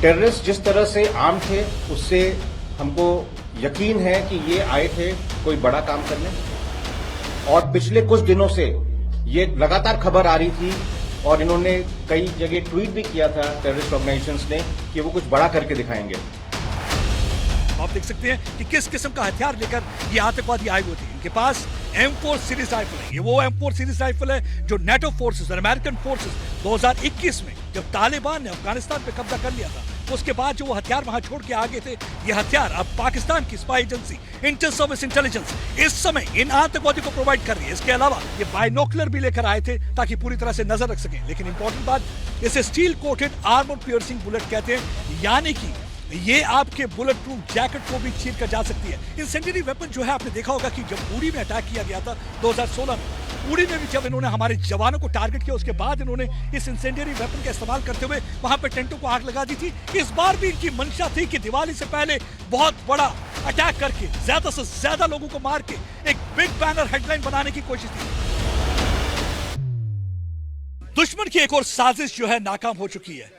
Terrorist जिस तरह से आर्म थे उससे हमको यकीन है कि ये आए थे कोई बड़ा काम करने, और पिछले कुछ दिनों से ये लगातार खबर आ रही थी और इन्होंने कई जगह ट्वीट भी किया था टेररिस्ट ऑर्गेनाइजेशंस ने कि वो कुछ बड़ा करके दिखाएंगे। आप देख सकते हैं कि किस किस्म का हथियार लेकर ये आतंकवादी आए हुए थे। इनके पास M4 सीरीज राइफल है। ये वो M4 सीरीज राइफल है जो नेटो फोर्सेस और अमेरिकन फोर्सेस 2021 में जब तालिबान ने अफगानिस्तान पे कब्जा कर लिया था, उसके बाद जो वो हथियार वहां छोड़ के आगे थे, ये हथियार अब पाकिस्तान की spy agency inter service intelligence इस समय इन आतंकवादियों को प्रोवाइड कर रही है। इसके अलावा ये बायनोकुलर भी लेकर आए थे ताकि पूरी तरह से नजर रख सकें। लेकिन इंपॉर्टेंट बात, इसे steel coated armour piercing bullet कहते हैं, यानी कि ये आपके बुलेट प्रूफ जैकेट को भी चीर कर जा सकती है। इंसेंडियरी वेपन जो है, आपने देखा होगा कि जब उड़ी में अटैक किया गया था 2016 में, उड़ी में भी जब इन्होंने हमारे जवानों को टारगेट किया, उसके बाद इन्होंने इस इंसेंडियरी वेपन का इस्तेमाल करते हुए वहां पर टेंटों को आग लगा दी थी। इस बार भी इनकी मंशा थी कि दिवाली से पहले बहुत बड़ा अटैक करके ज्यादा से ज्यादा लोगों को मार के एक बिग बैनर हेडलाइन बनाने की कोशिश थी। दुश्मन की एक और साजिश जो है नाकाम हो चुकी है।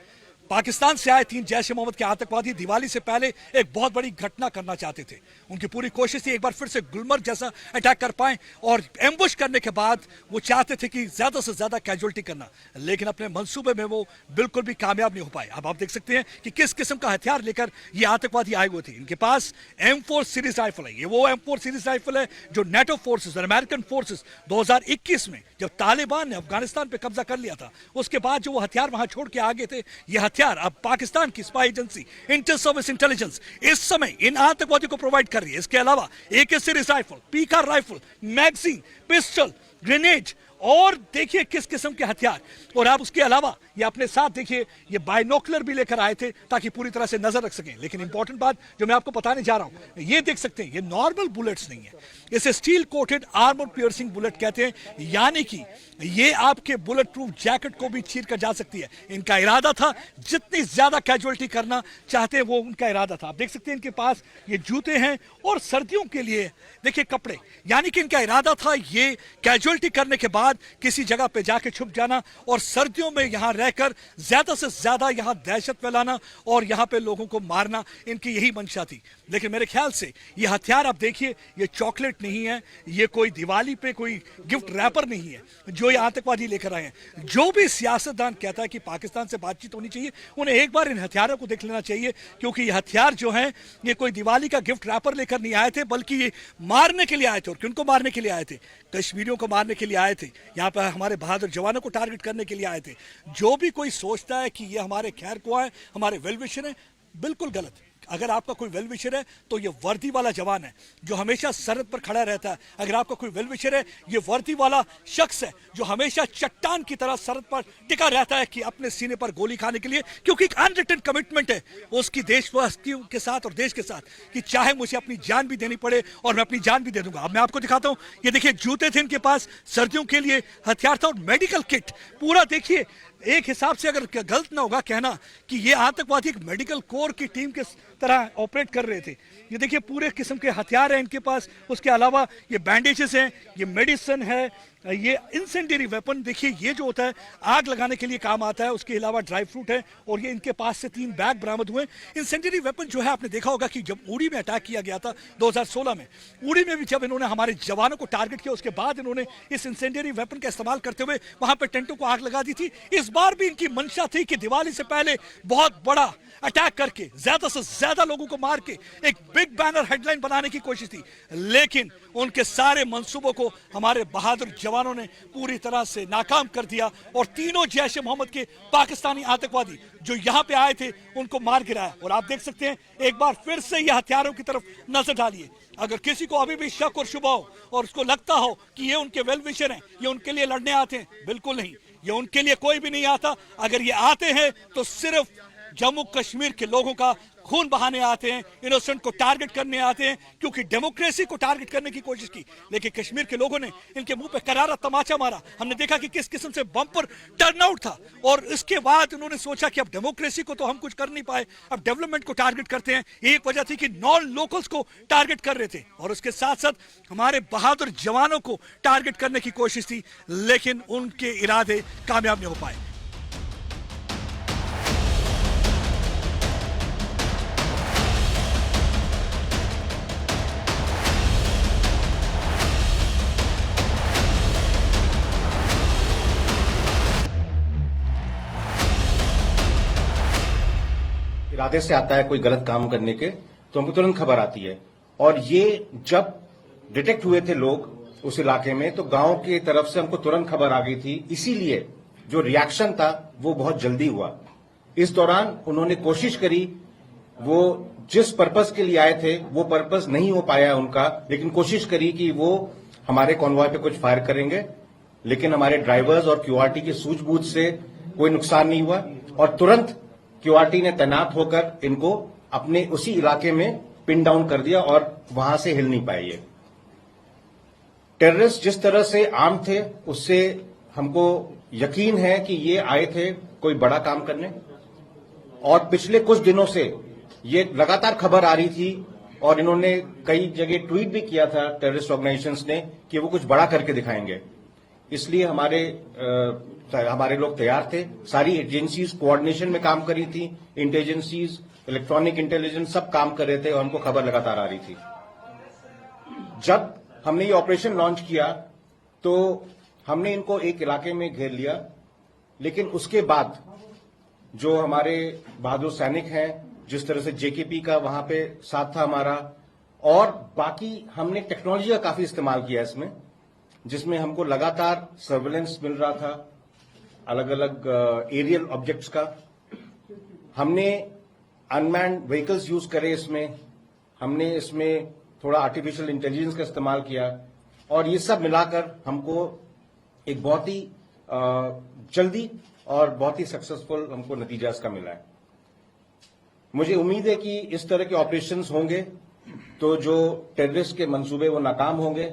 पाकिस्तान से आए 3 जैश ए मोहम्मद के आतंकवादी दिवाली से पहले एक बहुत बड़ी घटना करना चाहते थे। उनकी पूरी कोशिश थी एक बार फिर से गुलमर्ग जैसा अटैक कर पाएं, और एम्बुश करने के बाद वो चाहते थे कि ज्यादा से ज्यादा कैजुअल्टी करना, लेकिन अपने मंसूबे में वो बिल्कुल भी कामयाब नहीं हो पाए। अब आप देख सकते हैं कि किस किस्म का हथियार लेकर ये आतंकवादी आए हुए थे। इनके पास M4 सीरीज राइफल है। ये वो M4 सीरीज राइफल है जो नेटो फोर्सेस और अमेरिकन फोर्सेस 2021 में जब तालिबान ने अफगानिस्तान पे कब्जा कर लिया था, उसके बाद जो वो हथियार वहां छोड़ के आगे थे, ये हथियार अब पाकिस्तान की spy agency inter service intelligence इस समय इन आतंकवादियों को प्रोवाइड कर रही है। इसके अलावा AK सीरीज राइफल, पीकार राइफल, मैगजीन, पिस्टल, ग्रेनेड और देखिए किस किस्म के हथियार। और आप उसके अलावा ये अपने साथ देखिए, ये बायनोकुलर भी लेकर आए थे ताकि पूरी तरह से नजर रख सकें। लेकिन इंपॉर्टेंट बात जो मैं आपको बताने जा रहा हूं, ये देख सकते हैं, ये नॉर्मल बुलेट्स नहीं है, इसे steel coated armour piercing bullet कहते हैं, यानी कि ये आपके बुलेट प्रूफ जैकेट को भी चीर कर जा सकती है। इनका इरादा था जितनी ज्यादा कैजुअलिटी करना चाहते हैं वो उनका इरादा था। आप देख सकते हैं इनके पास ये जूते हैं और सर्दियों के लिए देखिए कपड़े, यानी कि इनका इरादा था ये कैजुअलिटी करने के बाद किसी जगह पे जाके छुप जाना और सर्दियों में यहां रहकर ज्यादा से ज्यादा यहां दहशत फैलाना और यहां पे लोगों को मारना, इनकी यही मंशा थी। लेकिन मेरे ख्याल से ये हथियार आप देखिए, ये चॉकलेट नहीं है, ये कोई दिवाली पे कोई गिफ्ट रैपर नहीं है जो ये आतंकवादी लेकर आए हैं। जो भी सियासतदान कहता है कि पाकिस्तान से बातचीत होनी चाहिए, उन्हें एक बार इन हथियारों को देख लेना चाहिए, क्योंकि ये हथियार जो हैं ये कोई दिवाली का गिफ्ट रैपर लेकर नहीं आए थे, बल्कि ये मारने के लिए आए थे। और किनको मारने के लिए आए थे? कश्मीरियों को मारने के लिए आए थे, यहाँ पर हमारे बहादुर जवानों को टारगेट करने के लिए आए थे। जो भी कोई सोचता है कि ये हमारे खैर को है, हमारे वेल विशर है, बिल्कुल गलत। अगर आपका कोई वेल विशर है तो ये वर्दी वाला जवान है जो हमेशा सरहद पर खड़ा रहता है। अगर आपका कोई वेल विशर है, ये वर्दी वाला शख्स है जो हमेशा चट्टान की तरह सरहद पर टिका रहता है कि अपने सीने पर गोली खाने के लिए, क्योंकि एक अनरिटन कमिटमेंट है उसकी देशवासियों के साथ और देश के साथ कि चाहे मुझे अपनी जान भी देनी पड़े और मैं अपनी जान भी दे दूंगा। अब मैं आपको दिखाता हूं, ये देखिए जूते थे इनके पास, सर्दियों के लिए हथियार था और मेडिकल किट पूरा। देखिए एक हिसाब से अगर गलत ना होगा कहना कि ये आतंकवादी एक मेडिकल कोर की टीम के तरह ऑपरेट कर रहे थे। ये देखिए पूरे किस्म के हथियार हैं इनके पास, उसके अलावा ये बैंडेजेस हैं, ये मेडिसिन है, ये इंसेंडियरी वेपन देखिए, ये जो होता है आग लगाने के लिए काम आता है, उसके अलावा ड्राई फ्रूट है, और ये इनके पास से 3 बैग बरामद हुए। इंसेंडियरी वेपन जो है, आपने देखा होगा कि जब उड़ी में अटैक किया गया था 2016 में, उड़ी में भी जब इन्होंने हमारे जवानों को टारगेट किया, उसके बाद इन्होंने इस इंसेंडियरी वेपन का इस्तेमाल करते हुए वहां पर टेंटों को आग लगा दी थी। इस बार भी इनकी मंशा थी कि दिवाली से पहले बहुत बड़ा अटैक करके ज्यादा से ज्यादा लोगों को मार के एक बिग बैनर हेडलाइन बनाने की कोशिश थी। लेकिन उनके सारे मंसूबों को हमारे बहादुर जवानों ने पूरी तरह से नाकाम कर दिया और तीनों जैश ए मोहम्मद के पाकिस्तानी आतंकवादी जो यहां पे आए थे उनको मार गिराया। और आप देख सकते हैं, एक बार फिर से ये हथियारों की तरफ नजर डालिए। अगर किसी को अभी भी शक और शुबा हो और उसको लगता हो कि ये उनके वेल विशर हैं, ये उनके लिए लड़ने आते हैं, बिल्कुल नहीं, ये उनके लिए कोई भी नहीं आता। अगर ये आते हैं तो सिर्फ जम्मू कश्मीर के लोगों का खून बहाने आते हैं, इनोसेंट को टारगेट करने आते हैं, क्योंकि डेमोक्रेसी को टारगेट करने की कोशिश की, लेकिन कश्मीर के लोगों ने इनके मुंह पे करारा तमाचा मारा। हमने देखा कि किस किस्म से बम्पर टर्नआउट था, और इसके बाद उन्होंने सोचा कि अब डेमोक्रेसी को तो हम कुछ कर नहीं पाए, अब डेवलपमेंट को टारगेट करते हैं। एक वजह थी कि नॉन लोकल्स को टारगेट कर रहे थे, और उसके साथ साथ हमारे बहादुर जवानों को टारगेट करने की कोशिश थी, लेकिन उनके इरादे कामयाब नहीं हो पाए। इरादे से आता है कोई गलत काम करने के तो हमको तुरंत खबर आती है। और ये जब डिटेक्ट हुए थे लोग उस इलाके में तो गांव की तरफ से हमको तुरंत खबर आ गई थी, इसीलिए जो रिएक्शन था वो बहुत जल्दी हुआ। इस दौरान उन्होंने कोशिश करी, वो जिस पर्पस के लिए आए थे वो पर्पस नहीं हो पाया उनका, लेकिन कोशिश करी कि वो हमारे कॉन्वॉय पे कुछ फायर करेंगे, लेकिन हमारे ड्राइवर्स और क्यूआरटी की सूझबूझ से कोई नुकसान नहीं हुआ और तुरंत क्यूआरटी ने तैनात होकर इनको अपने उसी इलाके में पिन डाउन कर दिया और वहां से हिल नहीं पाए। ये टेररिस्ट जिस तरह से आर्म थे उससे हमको यकीन है कि ये आए थे कोई बड़ा काम करने, और पिछले कुछ दिनों से ये लगातार खबर आ रही थी और इन्होंने कई जगह ट्वीट भी किया था टेररिस्ट ऑर्गेनाइजेशंस ने कि वो कुछ बड़ा करके दिखाएंगे। इसलिए हमारे लोग तैयार थे, सारी एजेंसीज कोऑर्डिनेशन में काम कर रही थी, इंटेलिजेंसीज, इलेक्ट्रॉनिक इंटेलिजेंस सब काम कर रहे थे और हमको खबर लगातार आ रही थी। जब हमने ये ऑपरेशन लॉन्च किया तो हमने इनको एक इलाके में घेर लिया, लेकिन उसके बाद जो हमारे बहादुर सैनिक हैं, जिस तरह से जेकेपी का वहां पे साथ था हमारा, और बाकी हमने टेक्नोलॉजी का काफी इस्तेमाल किया इसमें, जिसमें हमको लगातार सर्वेलेंस मिल रहा था अलग अलग एरियल ऑब्जेक्ट्स का। हमने अनमैन्ड व्हीकल्स यूज करे, इसमें हमने इसमें थोड़ा आर्टिफिशियल इंटेलिजेंस का इस्तेमाल किया और ये सब मिलाकर हमको एक बहुत ही जल्दी और बहुत ही सक्सेसफुल हमको नतीजा इसका मिला है। मुझे उम्मीद है कि इस तरह के ऑपरेशंस होंगे तो जो टेररिस्ट के मंसूबे वो नाकाम होंगे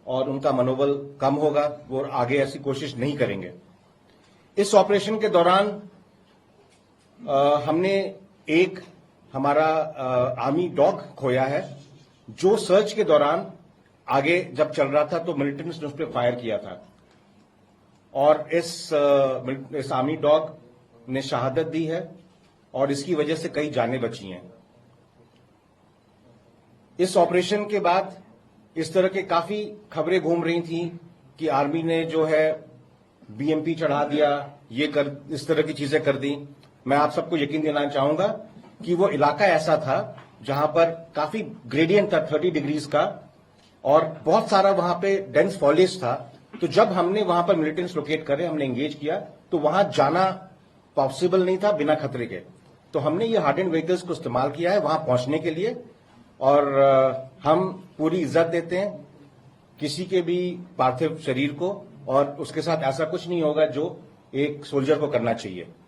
और उनका मनोबल कम होगा, वो आगे ऐसी कोशिश नहीं करेंगे। इस ऑपरेशन के दौरान हमने एक हमारा आर्मी डॉग खोया है, जो सर्च के दौरान आगे जब चल रहा था तो मिलिटेंट्स ने उस पर फायर किया था और इस आर्मी डॉग ने शहादत दी है और इसकी वजह से कई जानें बची हैं। इस ऑपरेशन के बाद इस तरह के काफी खबरें घूम रही थी कि आर्मी ने जो है बीएमपी चढ़ा दिया, इस तरह की चीजें कर दी। मैं आप सबको यकीन दिलाना चाहूंगा कि वो इलाका ऐसा था जहां पर काफी ग्रेडियंट था 30 डिग्रीज का और बहुत सारा वहां पे डेंस फॉलेज था। तो जब हमने वहां पर मिलिटेंट्स लोकेट करे, हमने एंगेज किया तो वहां जाना पॉसिबल नहीं था बिना खतरे के। तो हमने ये हार्डेंड व्हीकल्स को इस्तेमाल किया है वहां पहुंचने के लिए और हम पूरी इज्जत देते हैं किसी के भी पार्थिव शरीर को और उसके साथ ऐसा कुछ नहीं होगा जो एक सोल्जर को करना चाहिए।